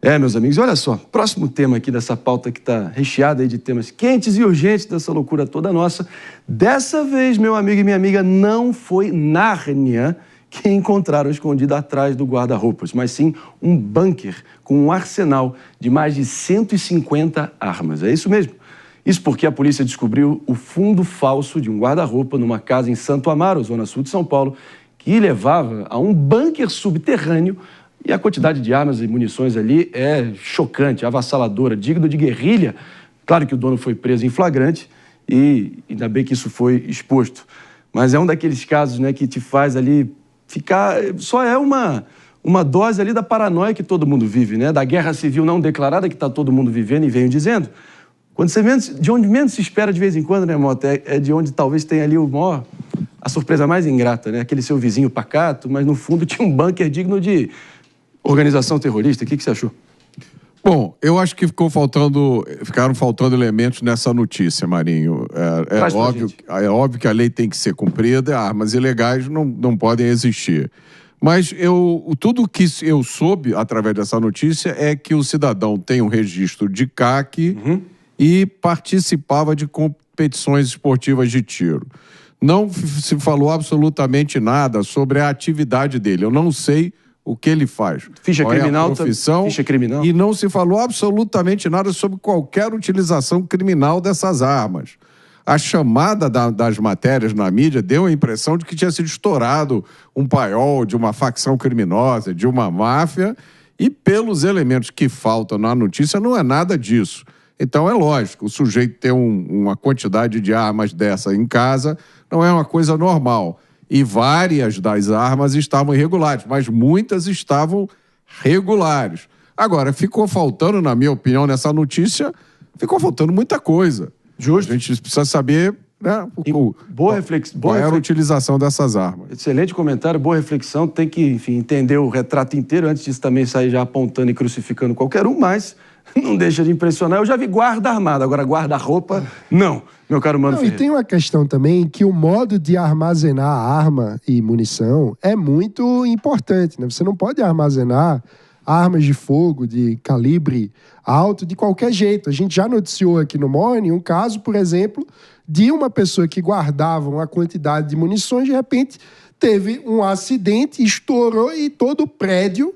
Meus amigos, olha só, próximo tema aqui dessa pauta que está recheada aí de temas quentes e urgentes dessa loucura toda nossa. Dessa vez, meu amigo e minha amiga, não foi Nárnia que encontraram escondido atrás do guarda-roupas, mas sim um bunker com um arsenal de mais de 150 armas. É isso mesmo. Isso porque a polícia descobriu o fundo falso de um guarda-roupa numa casa em Santo Amaro, zona sul de São Paulo, que levava a um bunker subterrâneo. E a quantidade de armas e munições ali é chocante, avassaladora, digno de guerrilha. Claro que o dono foi preso em flagrante e ainda bem que isso foi exposto. Mas é um daqueles casos, né, que te faz ali ficar... Só é uma dose ali da paranoia que todo mundo vive, né? Da guerra civil não declarada que está todo mundo vivendo e venho dizendo. Quando você de onde menos se espera de vez em quando, né, Mota? É de onde talvez tenha ali a surpresa mais ingrata, né? Aquele seu vizinho pacato, mas no fundo tinha um bunker digno de organização terrorista. O que você achou? Bom, eu acho que ficaram faltando elementos nessa notícia, Marinho. É óbvio que a lei tem que ser cumprida, armas ilegais não podem existir. Mas tudo que eu soube através dessa notícia é que o cidadão tem um registro de CAC e participava de competições esportivas de tiro. Não se falou absolutamente nada sobre a atividade dele. Eu não sei o que ele faz. Ficha criminal, profissão, ficha criminal. E não se falou absolutamente nada sobre qualquer utilização criminal dessas armas. A chamada das matérias na mídia deu a impressão de que tinha sido estourado um paiol de uma facção criminosa, de uma máfia, e pelos elementos que faltam na notícia não é nada disso. Então é lógico, o sujeito ter uma quantidade de armas dessa em casa não é uma coisa normal. E várias das armas estavam irregulares, mas muitas estavam regulares. Agora, ficou faltando, na minha opinião, nessa notícia, ficou faltando muita coisa. Justo. A gente precisa saber, né, qual era a utilização dessas armas. Excelente comentário, boa reflexão. Tem que, enfim, entender o retrato inteiro, antes disso também sair já apontando e crucificando qualquer um, mas não deixa de impressionar. Eu já vi guarda armado, agora guarda-roupa, não. Meu caro Mano Ferreira. E tem uma questão também que o modo de armazenar arma e munição é muito importante, né? Você não pode armazenar armas de fogo de calibre alto de qualquer jeito. A gente já noticiou aqui no Morning um caso, por exemplo, de uma pessoa que guardava uma quantidade de munições, de repente teve um acidente, estourou e todo o prédio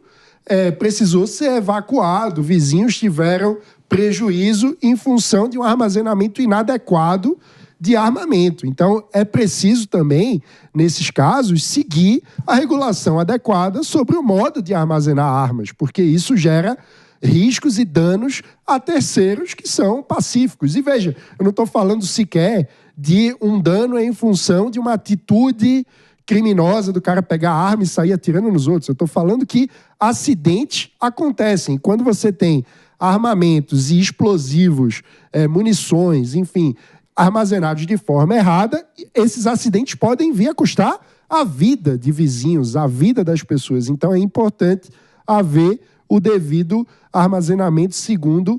precisou ser evacuado. Vizinhos tiveram prejuízo em função de um armazenamento inadequado de armamento. Então, é preciso também, nesses casos, seguir a regulação adequada sobre o modo de armazenar armas, porque isso gera riscos e danos a terceiros que são pacíficos. E veja, eu não estou falando sequer de um dano em função de uma atitude criminosa do cara pegar a arma e sair atirando nos outros. Eu estou falando que acidentes acontecem. Quando você tem armamentos e explosivos, munições, enfim, armazenados de forma errada, esses acidentes podem vir a custar a vida de vizinhos, a vida das pessoas. Então é importante haver o devido armazenamento segundo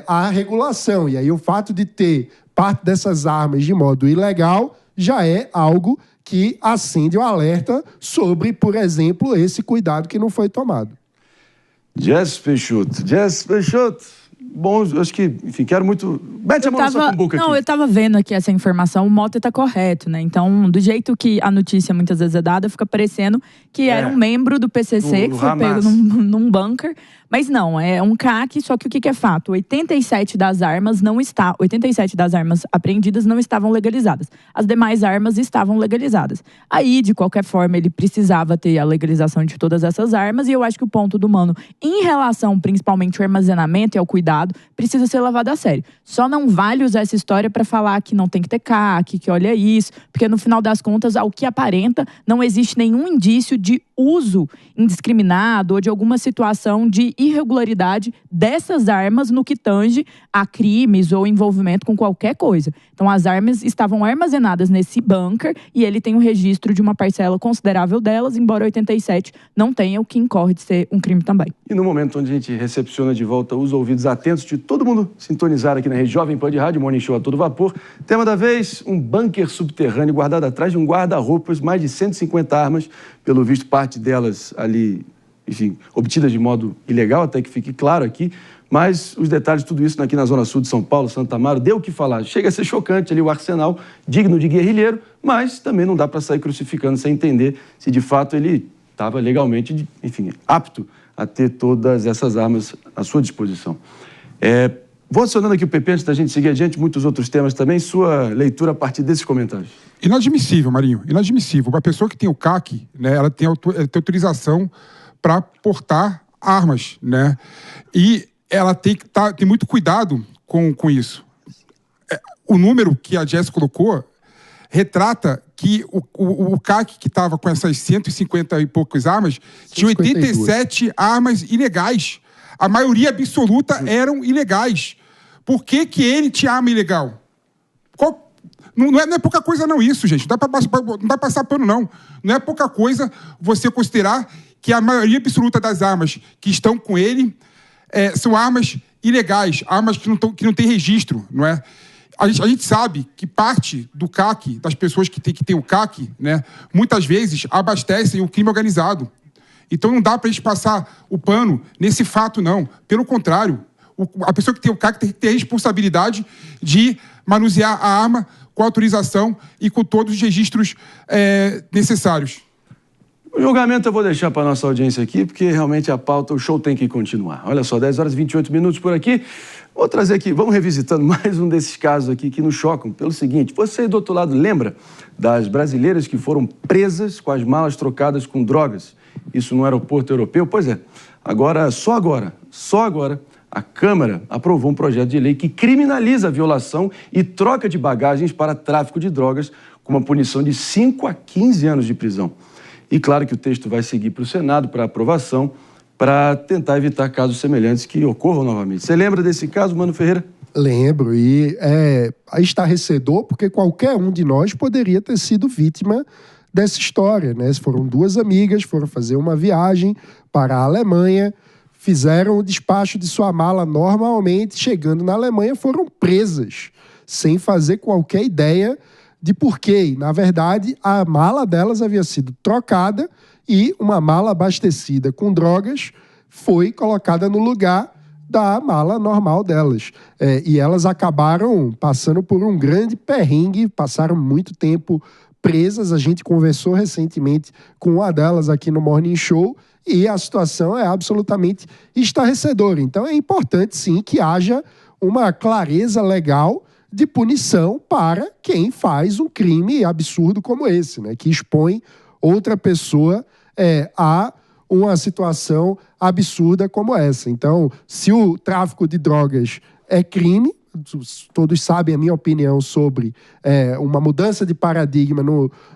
a regulação. E aí o fato de ter parte dessas armas de modo ilegal já é algo que acende o alerta sobre, por exemplo, esse cuidado que não foi tomado. Jess Peixoto. Bom, eu acho que, enfim, quero muito... Mete a mão na sua cumbuca aqui. Não, eu tava vendo aqui essa informação, o Mota tá correto, né? Então, do jeito que a notícia muitas vezes é dada, fica parecendo que era um membro do PCC que foi pego num bunker. Mas não, é um CAC, só que o que é fato? 87 das armas apreendidas não estavam legalizadas. As demais armas estavam legalizadas. Aí, de qualquer forma, ele precisava ter a legalização de todas essas armas, e eu acho que o ponto do Mano, em relação principalmente ao armazenamento e ao cuidado, precisa ser levado a sério. Só não vale usar essa história para falar que não tem que ter CAC, que olha isso, porque no final das contas, ao que aparenta, não existe nenhum indício de uso indiscriminado ou de alguma situação de irregularidade dessas armas no que tange a crimes ou envolvimento com qualquer coisa. Então, as armas estavam armazenadas nesse bunker e ele tem um registro de uma parcela considerável delas, embora 87 não tenha, o que incorre de ser um crime também. E no momento onde a gente recepciona de volta os ouvidos atentos de todo mundo sintonizar aqui na Rede Jovem Pan de Rádio, Morning Show a todo vapor, tema da vez, um bunker subterrâneo guardado atrás de um guarda-roupas, mais de 150 armas, pelo visto parte delas ali enfim, obtidas de modo ilegal, até que fique claro aqui, mas os detalhes de tudo isso aqui na Zona Sul de São Paulo, Santa Amaro, deu o que falar. Chega a ser chocante ali o arsenal, digno de guerrilheiro, mas também não dá para sair crucificando sem entender se de fato ele estava legalmente, enfim, apto a ter todas essas armas à sua disposição. Vou acionando aqui o PP antes da gente seguir adiante, muitos outros temas também. Sua leitura a partir desses comentários. Inadmissível, Marinho, inadmissível. Uma pessoa que tem o CAC, né, ela tem autorização para portar armas, né? E ela tem que ter muito cuidado com isso. O número que a Jess colocou retrata que o CAC, que estava com essas 150 e poucas armas, tinha 87 armas ilegais. A maioria absoluta eram ilegais. Por que ele tinha arma ilegal? Não é pouca coisa não isso, gente. Não dá para passar pano, não. Não é pouca coisa você considerar que a maioria absoluta das armas que estão com ele são armas ilegais, armas que não têm registro, não é? A gente sabe que parte do CAC, das pessoas que têm o CAC, né, muitas vezes abastecem o crime organizado. Então não dá para a gente passar o pano nesse fato, não. Pelo contrário, a pessoa que tem o CAC tem que ter a responsabilidade de manusear a arma com autorização e com todos os registros necessários. O julgamento eu vou deixar para a nossa audiência aqui, porque realmente a pauta, o show tem que continuar. Olha só, 10 horas e 28 minutos por aqui. Vou trazer aqui, vamos revisitando mais um desses casos aqui que nos chocam. Pelo seguinte, você do outro lado lembra das brasileiras que foram presas com as malas trocadas com drogas? Isso no aeroporto europeu? Pois é, só agora, a Câmara aprovou um projeto de lei que criminaliza a violação e troca de bagagens para tráfico de drogas com uma punição de 5 a 15 anos de prisão. E claro que o texto vai seguir para o Senado para aprovação, para tentar evitar casos semelhantes que ocorram novamente. Você lembra desse caso, Mano Ferreira? Lembro, e é estarrecedor porque qualquer um de nós poderia ter sido vítima dessa história, né? Foram duas amigas, foram fazer uma viagem para a Alemanha, fizeram o despacho de sua mala normalmente, chegando na Alemanha foram presas, sem fazer qualquer ideia de porquê. Na verdade, a mala delas havia sido trocada e uma mala abastecida com drogas foi colocada no lugar da mala normal delas. E elas acabaram passando por um grande perrengue, passaram muito tempo presas. A gente conversou recentemente com uma delas aqui no Morning Show e a situação é absolutamente estarrecedora. Então é importante, sim, que haja uma clareza legal de punição para quem faz um crime absurdo como esse, né? Que expõe outra pessoa a uma situação absurda como essa. Então, se o tráfico de drogas é crime, todos sabem a minha opinião sobre uma mudança de paradigma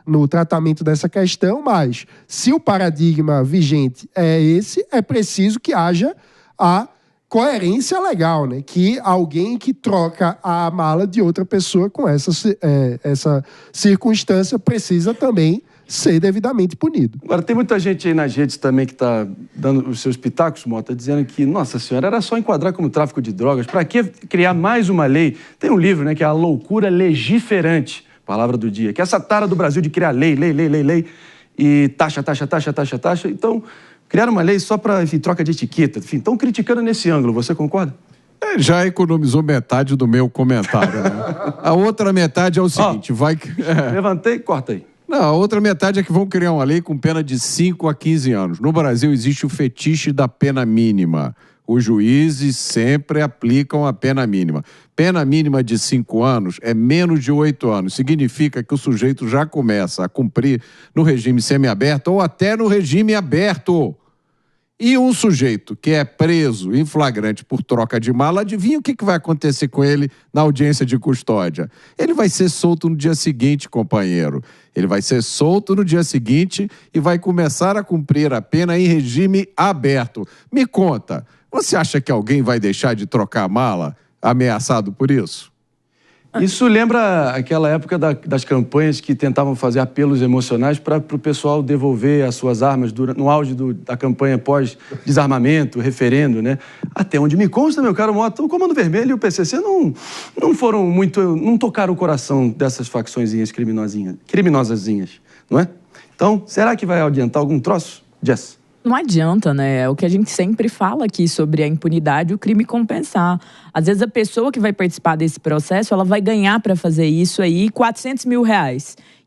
no tratamento dessa questão, mas se o paradigma vigente é esse, é preciso que haja a coerência legal, né? Que alguém que troca a mala de outra pessoa com essa circunstância precisa também ser devidamente punido. Agora, tem muita gente aí nas redes também que está dando os seus pitacos, Mota, dizendo que, nossa senhora, era só enquadrar como tráfico de drogas. Para que criar mais uma lei? Tem um livro, né, que é A Loucura Legiferante, palavra do dia, que é essa tara do Brasil de criar lei, e taxa. Então, criaram uma lei só para, enfim, troca de etiqueta. Enfim, estão criticando nesse ângulo, você concorda? Já economizou metade do meu comentário, né? A outra metade é o seguinte, Levantei e corta aí. Não, a outra metade é que vão criar uma lei com pena de 5 a 15 anos. No Brasil existe o fetiche da pena mínima. Os juízes sempre aplicam a pena mínima. Pena mínima de 5 anos é menos de 8 anos. Significa que o sujeito já começa a cumprir no regime semiaberto ou até no regime aberto. E um sujeito que é preso em flagrante por troca de mala, adivinha o que vai acontecer com ele na audiência de custódia? Ele vai ser solto no dia seguinte, companheiro. Ele vai ser solto no dia seguinte e vai começar a cumprir a pena em regime aberto. Me conta, você acha que alguém vai deixar de trocar a mala ameaçado por isso? Isso lembra aquela época das campanhas que tentavam fazer apelos emocionais para o pessoal devolver as suas armas no auge da campanha pós-desarmamento, referendo, né? Até onde me consta, meu caro Mota, o Comando Vermelho e o PCC não tocaram o coração dessas facçõezinhas criminosazinhas, não é? Então, será que vai adiantar algum troço, Jess? Não adianta, né? É o que a gente sempre fala aqui sobre a impunidade e o crime compensar. Às vezes a pessoa que vai participar desse processo, ela vai ganhar para fazer isso aí R$400 mil.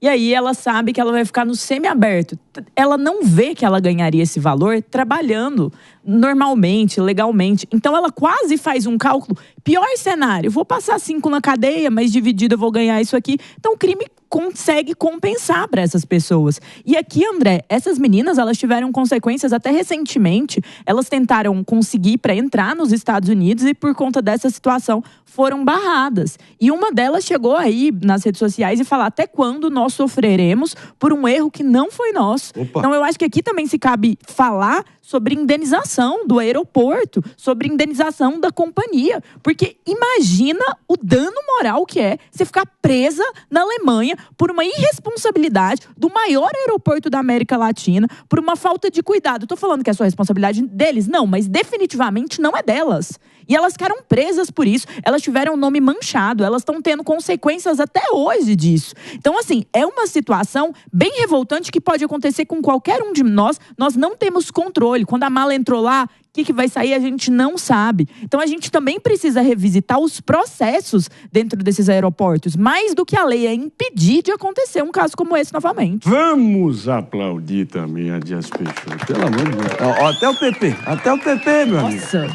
E aí ela sabe que ela vai ficar no semiaberto. Ela não vê que ela ganharia esse valor trabalhando normalmente, legalmente. Então ela quase faz um cálculo. Pior cenário, vou passar 5 na cadeia, mas dividido eu vou ganhar isso aqui. Então o crime consegue compensar para essas pessoas. E aqui, André, essas meninas, elas tiveram consequências até recentemente. Elas tentaram conseguir para entrar nos Estados Unidos e por conta dessa situação foram barradas. E uma delas chegou aí nas redes sociais e falar até quando nós sofreremos por um erro que não foi nosso. Opa. Então eu acho que aqui também se cabe falar sobre indenização do aeroporto, sobre indenização da companhia. Porque imagina o dano moral que é você ficar presa na Alemanha por uma irresponsabilidade do maior aeroporto da América Latina, por uma falta de cuidado. Estou falando que é só responsabilidade deles? Não, mas definitivamente não é delas. E elas ficaram presas por isso, elas tiveram o nome manchado, elas estão tendo consequências até hoje disso. Então, assim, é uma situação bem revoltante que pode acontecer com qualquer um de nós. Nós não temos controle. Quando a mala entrou lá, o que vai sair, a gente não sabe. Então, a gente também precisa revisitar os processos dentro desses aeroportos, mais do que a lei é impedir de acontecer um caso como esse novamente. Vamos aplaudir também a Dias Peixoto, pelo amor de Deus. Ó, até o PP, meu amigo. Nossa!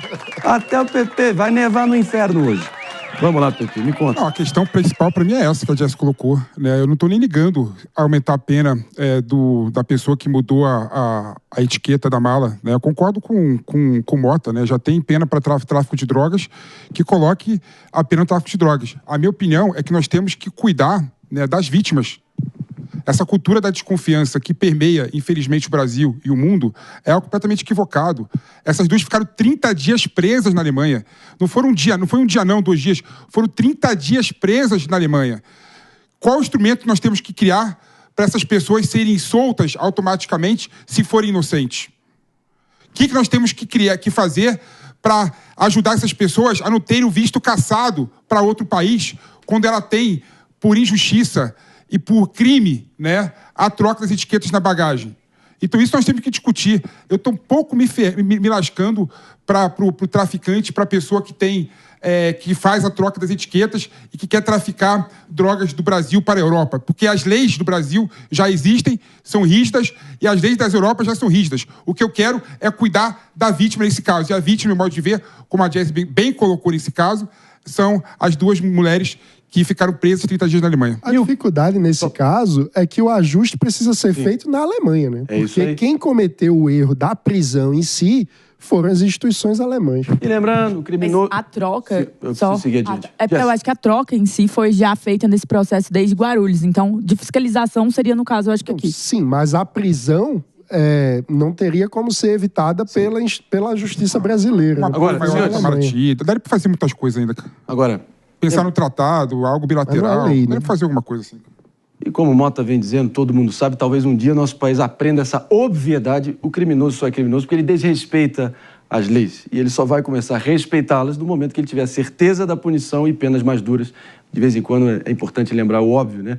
Até o PP, vai nevar no inferno hoje. Vamos lá, PP, me conta. Não, a questão principal para mim é essa que a Jess colocou, né? Eu não estou nem ligando a aumentar a pena da pessoa que mudou a etiqueta da mala, né? Eu concordo com o Mota, né? Já tem pena para tráfico de drogas, que coloque a pena no tráfico de drogas. A minha opinião é que nós temos que cuidar, né, das vítimas. Essa cultura da desconfiança que permeia, infelizmente, o Brasil e o mundo é algo completamente equivocado. Essas duas ficaram 30 dias presas na Alemanha. Não foi um dia, 2 dias. Foram 30 dias presas na Alemanha. Qual instrumento nós temos que criar para essas pessoas serem soltas automaticamente se forem inocentes? O que nós temos que fazer para ajudar essas pessoas a não terem o visto cassado para outro país quando ela tem, por injustiça e por crime, né, a troca das etiquetas na bagagem? Então isso nós temos que discutir. Eu estou um pouco me lascando para o traficante, para a pessoa que faz a troca das etiquetas e que quer traficar drogas do Brasil para a Europa. Porque as leis do Brasil já existem, são rígidas, e as leis das Europas já são rígidas. O que eu quero é cuidar da vítima nesse caso. E a vítima, no modo de ver, como a Jess bem colocou nesse caso, são as 2 mulheres que ficaram presas 30 dias na Alemanha. A dificuldade nesse caso é que o ajuste precisa ser feito na Alemanha, né? É isso Porque aí. quem cometeu o erro da prisão em si foram as instituições alemãs. E lembrando, o Mas criminoso... a troca... Eu preciso seguir adiante. Eu acho que a troca em si foi já feita nesse processo desde Guarulhos. Então, de fiscalização seria, no caso, eu acho que aqui. Sim, mas a prisão não teria como ser evitada pela justiça brasileira. Uma né? Agora, coisa maior, senhores, Itamaraty. Daria para fazer muitas coisas ainda. Agora, Pensar no tratado, algo bilateral. Mas não é lei, né? Daria para fazer alguma coisa assim. e como o Mota vem dizendo, todo mundo sabe, talvez um dia nosso país aprenda essa obviedade. O criminoso só é criminoso porque ele desrespeita as leis. E ele só vai começar a respeitá-las no momento que ele tiver certeza da punição e penas mais duras. De vez em quando é importante lembrar o óbvio, né?